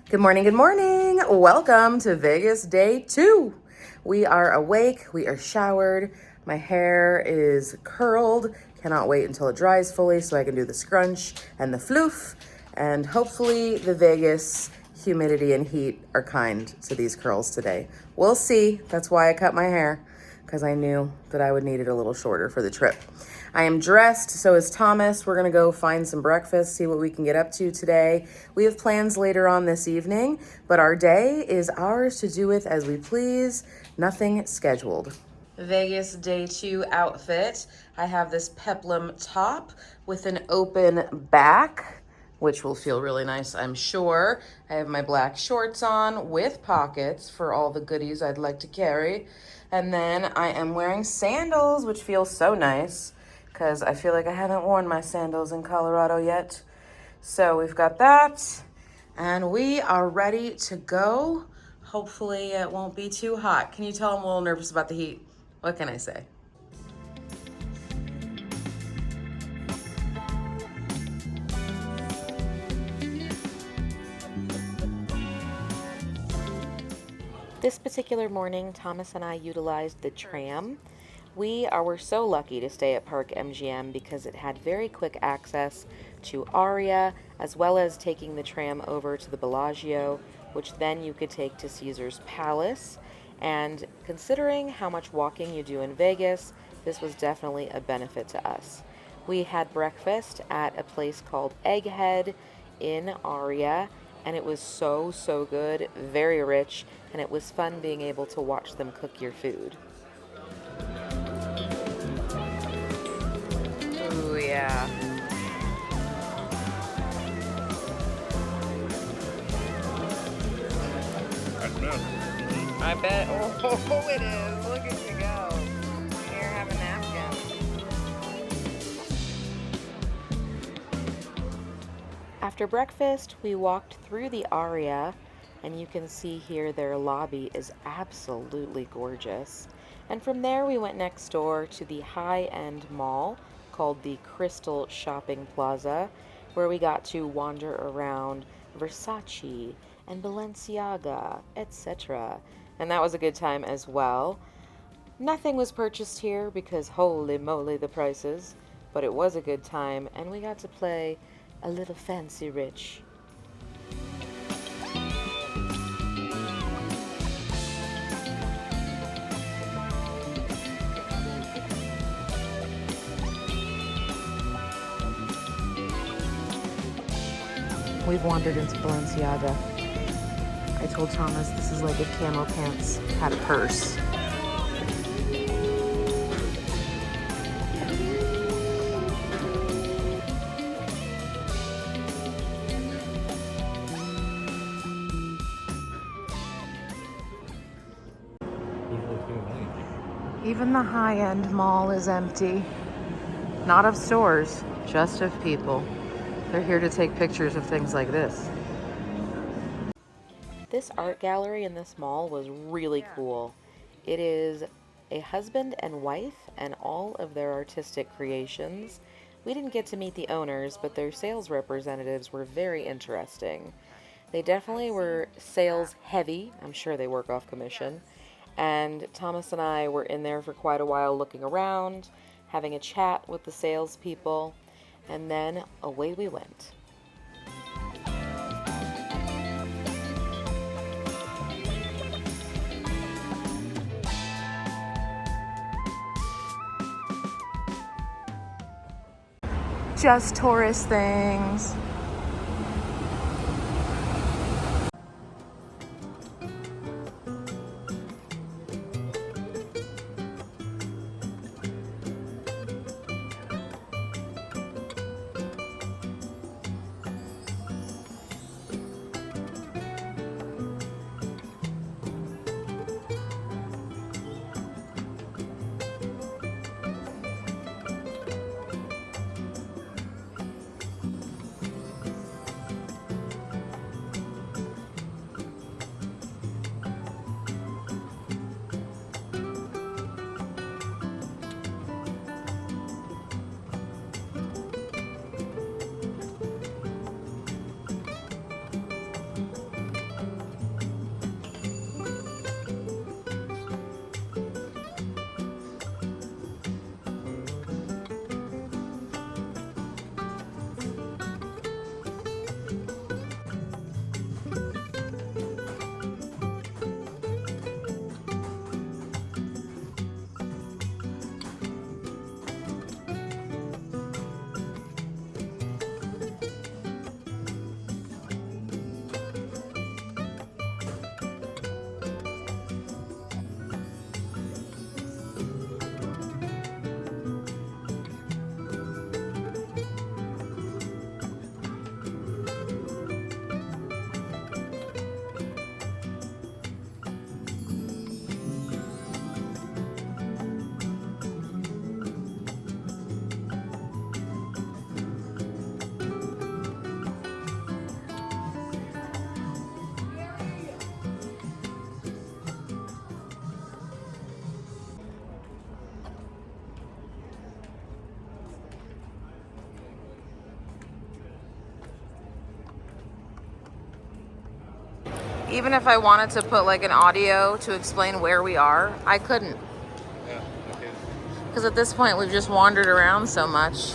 Good morning, good morning. Welcome to Vegas day 2. We are awake, we are showered, my hair is curled. Cannot wait until it dries fully so I can do the scrunch and the floof. And hopefully the Vegas humidity and heat are kind to these curls today. We'll see. That's why I cut my hair, because I knew that I would need it a little shorter for the trip. I am dressed, so is Thomas. We're gonna go find some breakfast, see what we can get up to today. We have plans later on this evening, but our day is ours to do with as we please, nothing scheduled. Vegas day 2 outfit. I have this peplum top with an open back, which will feel really nice, I'm sure. I have my black shorts on with pockets for all the goodies I'd like to carry. And then I am wearing sandals, which feels so nice because I feel like I haven't worn my sandals in Colorado yet. So we've got that, and we are ready to go. Hopefully it won't be too hot. Can you tell I'm a little nervous about the heat? What can I say? This particular morning, Thomas and I utilized the tram. We're so lucky to stay at Park MGM because it had very quick access to Aria, as well as taking the tram over to the Bellagio, which then you could take to Caesar's Palace. And considering how much walking you do in Vegas, this was definitely a benefit to us. We had breakfast at a place called Egghead in Aria, and it was so good, very rich, and it was fun being able to watch them cook your food. Ooh, yeah. I bet. Oh, it is. Look at you go. Here, have a napkin. After breakfast, we walked through the Aria, and you can see here their lobby is absolutely gorgeous. And from there, we went next door to the high-end mall called the Crystal Shopping Plaza, where we got to wander around Versace and Balenciaga, etc. And that was a good time as well. Nothing was purchased here because holy moly the prices, but it was a good time, and we got to play a little fancy rich. We've wandered into Balenciaga. I told Thomas this is like if Camo Pants had a purse. Even the high-end mall is empty. Not of stores, just of people. They're here to take pictures of things like this. This art gallery in this mall was really cool. It is a husband and wife and all of their artistic creations. We didn't get to meet the owners, but their sales representatives were very interesting. They definitely were sales heavy. I'm sure they work off commission. And Thomas and I were in there for quite a while looking around, having a chat with the salespeople, and then away we went. Just tourist things. Even if I wanted to put like an audio to explain where we are, I couldn't. Yeah, okay. Because at this point, we've just wandered around so much.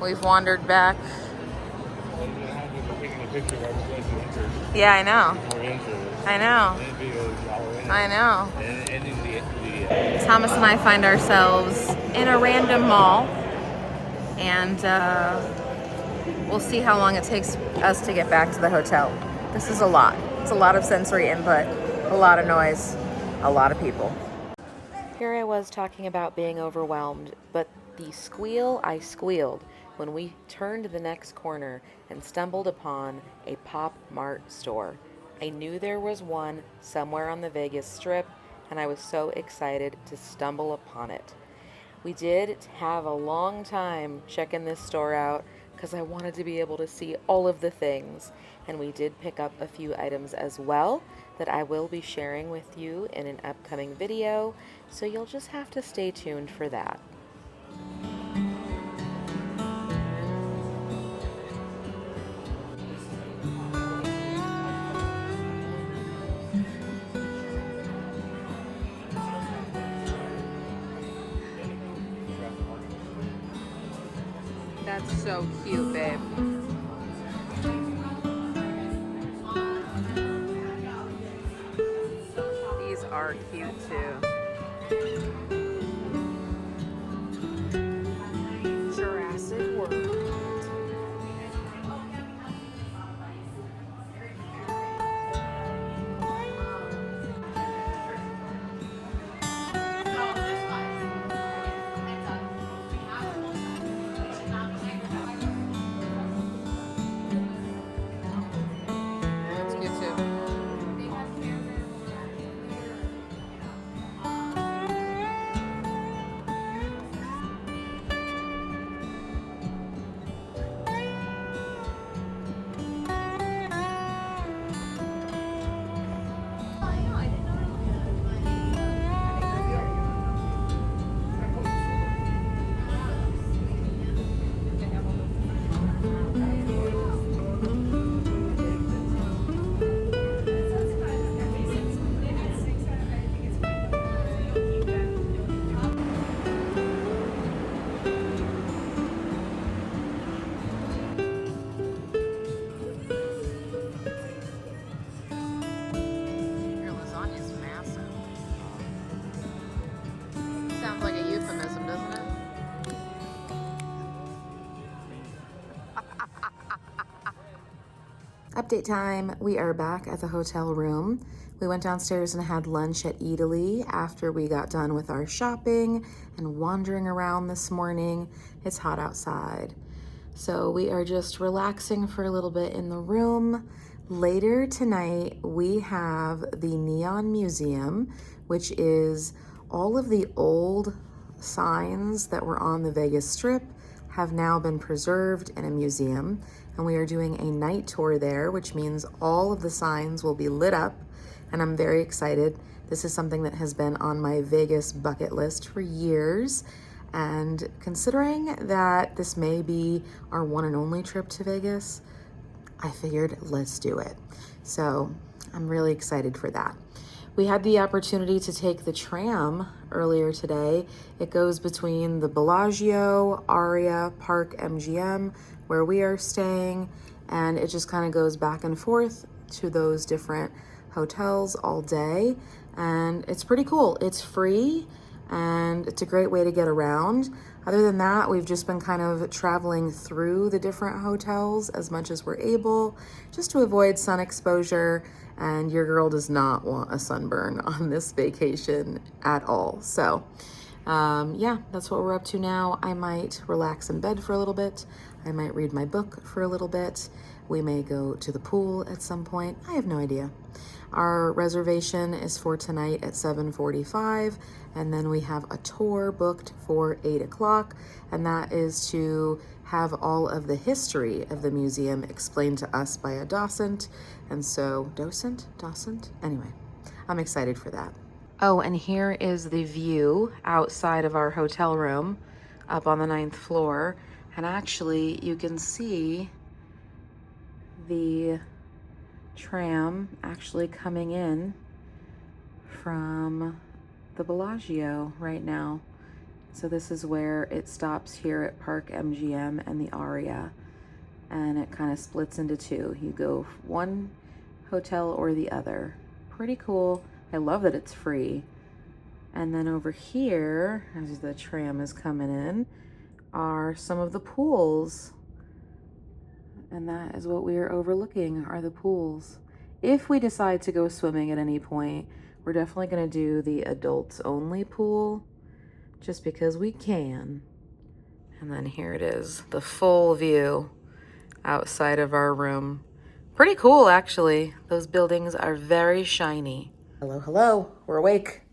We've wandered back. Well, you know how we're taking a picture of every place we entered. Yeah, I know. Before we entered. I know. And the video is all in it. I know. And ending the Thomas and I find ourselves in a random mall, and we'll see how long it takes us to get back to the hotel. This is a lot. It's a lot of sensory input, a lot of noise, a lot of people. Here I was talking about being overwhelmed, but the squeal I squealed when we turned the next corner and stumbled upon a Pop Mart store. I knew there was one somewhere on the Vegas Strip, and I was so excited to stumble upon it. We did have a long time checking this store out because I wanted to be able to see all of the things, and we did pick up a few items as well that I will be sharing with you in an upcoming video, so you'll just have to stay tuned for that. That's so cute, babe. These are cute too. Jurassic World. That's cute too. Your lasagna's massive. Sounds like a euphemism, doesn't it? Update time. We are back at the hotel room. We went downstairs and had lunch at Italy after we got done with our shopping and wandering around this morning. It's hot outside. So we are just relaxing for a little bit in the room. Later tonight, we have the Neon Museum, which is all of the old signs that were on the Vegas Strip have now been preserved in a museum. And we are doing a night tour there, which means all of the signs will be lit up. And I'm very excited. This is something that has been on my Vegas bucket list for years. And considering that this may be our one and only trip to Vegas, I figured let's do it. So I'm really excited for that. We had the opportunity to take the tram earlier today. It goes between the Bellagio, Aria, Park MGM, where we are staying, and it just kind of goes back and forth to those different hotels all day. And it's pretty cool. It's free and it's a great way to get around. Other than that, we've just been kind of traveling through the different hotels as much as we're able, just to avoid sun exposure. And your girl does not want a sunburn on this vacation at all. So yeah, that's what we're up to now. I might relax in bed for a little bit. I might read my book for a little bit. We may go to the pool at some point. I have no idea. Our reservation is for tonight at 7:45, and then we have a tour booked for 8 o'clock, and that is to have all of the history of the museum explained to us by a docent. And so, docent? Anyway, I'm excited for that. Oh, and here is the view outside of our hotel room up on the 9th floor. And actually, you can see the tram actually coming in from the Bellagio right now. So this is where it stops here at Park MGM and the Aria, and it kind of splits into two. You go one hotel or the other. Pretty cool. I love that it's free. And then over here, as the tram is coming in, are some of the pools. And that is what we are overlooking, are the pools. If we decide to go swimming at any point, we're definitely going to do the adults only pool, just because we can. And then here it is, the full view outside of our room. Pretty cool, actually. Those buildings are very shiny. Hello, hello, we're awake.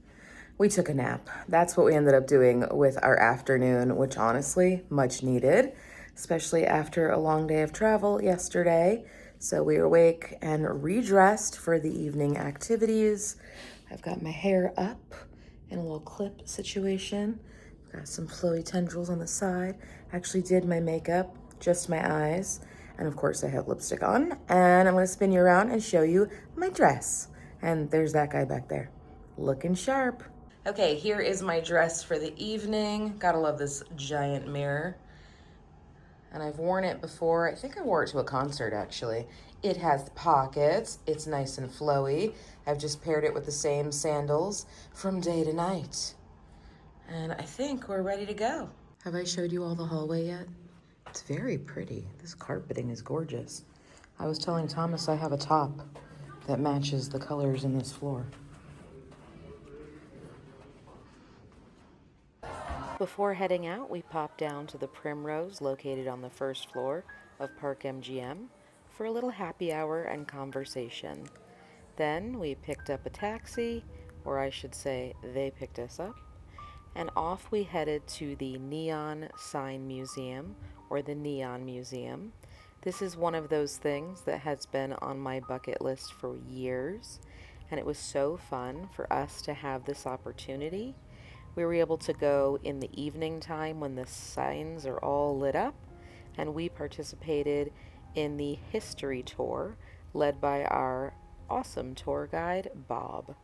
We took a nap. That's what we ended up doing with our afternoon, which honestly, much needed, especially after a long day of travel yesterday. So we were awake and redressed for the evening activities. I've got my hair up in a little clip situation. Got some flowy tendrils on the side. Actually did my makeup, just my eyes. And of course I have lipstick on. And I'm gonna spin you around and show you my dress. And there's that guy back there, looking sharp. Okay, here is my dress for the evening. Gotta love this giant mirror. And I've worn it before. I think I wore it to a concert, actually. It has pockets. It's nice and flowy. I've just paired it with the same sandals from day to night. And I think we're ready to go. Have I showed you all the hallway yet? It's very pretty. This carpeting is gorgeous. I was telling Thomas I have a top that matches the colors in this floor. Before heading out, we popped down to the Primrose located on the first floor of Park MGM for a little happy hour and conversation. Then we picked up a taxi, or I should say they picked us up, and off we headed to the Neon Sign Museum, or the Neon Museum. This is one of those things that has been on my bucket list for years, and it was so fun for us to have this opportunity. We were able to go in the evening time when the signs are all lit up, and we participated in the history tour led by our awesome tour guide, Bob.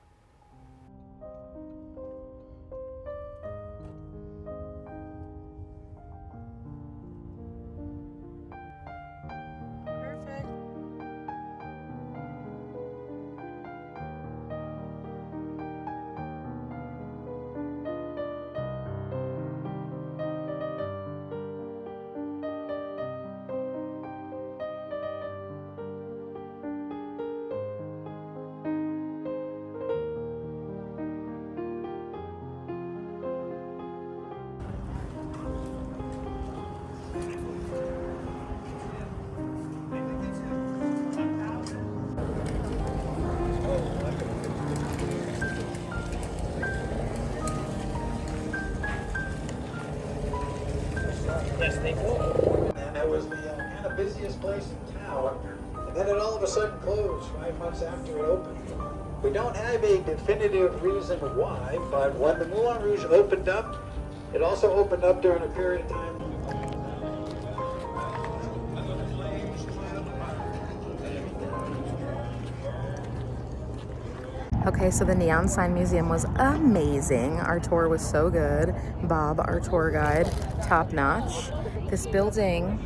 Perfect. Yes, they do. And it was the kind of busiest place in town. And then it all of a sudden closed 5 months after it opened. We don't have a definitive reason why, but when the Moulin Rouge opened up, it also opened up during a period of time. Okay, so the Neon Sign Museum was amazing. Our tour was so good. Bob, our tour guide, top notch. This building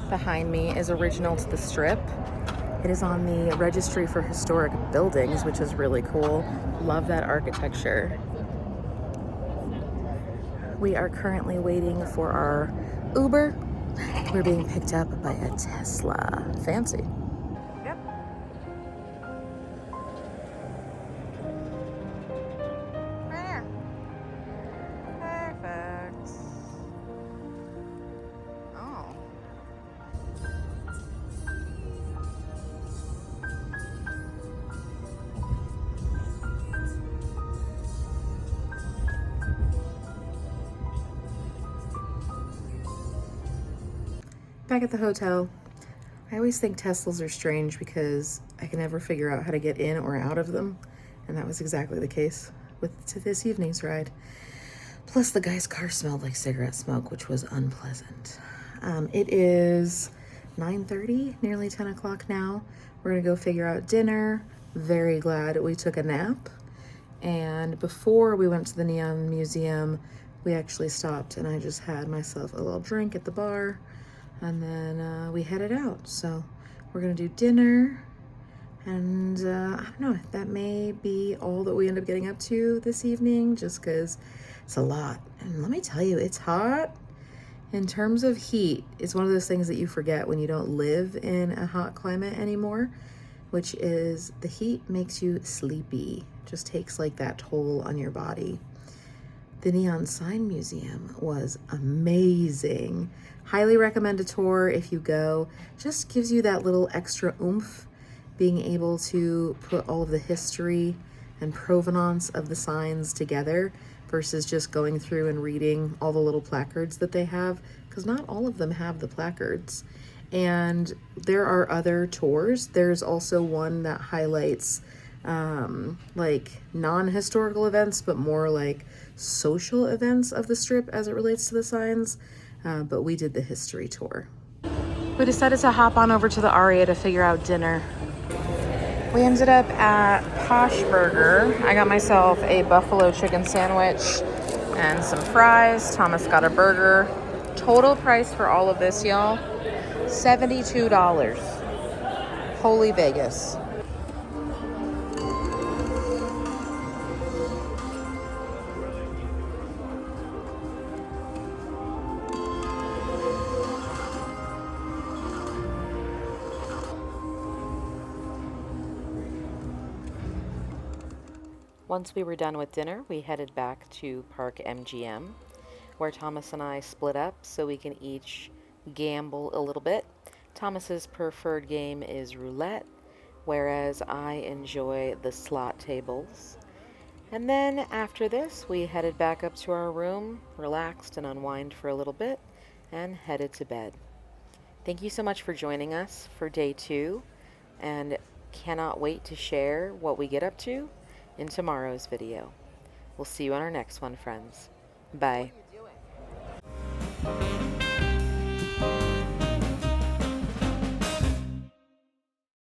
behind me is original to the Strip. It is on the Registry for Historic Buildings, which is really cool. Love that architecture. We are currently waiting for our Uber. We're being picked up by a Tesla. Fancy. Yep. Right here. Perfect. Oh. Back at the hotel. I always think Teslas are strange because I can never figure out how to get in or out of them. And that was exactly the case with this evening's ride. Plus the guy's car smelled like cigarette smoke, which was unpleasant. It is 9:30, nearly 10 o'clock now. We're gonna go figure out dinner. Very glad we took a nap. And before we went to the Neon Museum, we actually stopped and I just had myself a little drink at the bar, and then we headed out. So we're gonna do dinner, and I don't know, that may be all that we end up getting up to this evening, just because it's a lot. And let me tell you, it's hot. In terms of heat, it's one of those things that you forget when you don't live in a hot climate anymore, which is the heat makes you sleepy. Just takes like that toll on your body. The Neon Sign Museum was amazing. Highly recommend a tour if you go. Just gives you that little extra oomph, being able to put all of the history and provenance of the signs together versus just going through and reading all the little placards that they have, because not all of them have the placards. And there are other tours. There's also one that highlights like non-historical events, but more like social events of the strip as it relates to the signs. But we did the history tour. We decided to hop on over to the Aria to figure out dinner. We ended up at Posh Burger. I got myself a buffalo chicken sandwich and some fries. Thomas got a burger. Total price for all of this, y'all, $72. Holy Vegas. Once we were done with dinner, we headed back to Park MGM, where Thomas and I split up so we can each gamble a little bit. Thomas's preferred game is roulette, whereas I enjoy the slot tables. And then after this, we headed back up to our room, relaxed and unwind for a little bit, and headed to bed. Thank you so much for joining us for day 2, and cannot wait to share what we get up to in tomorrow's video. We'll see you on our next one, friends. Bye.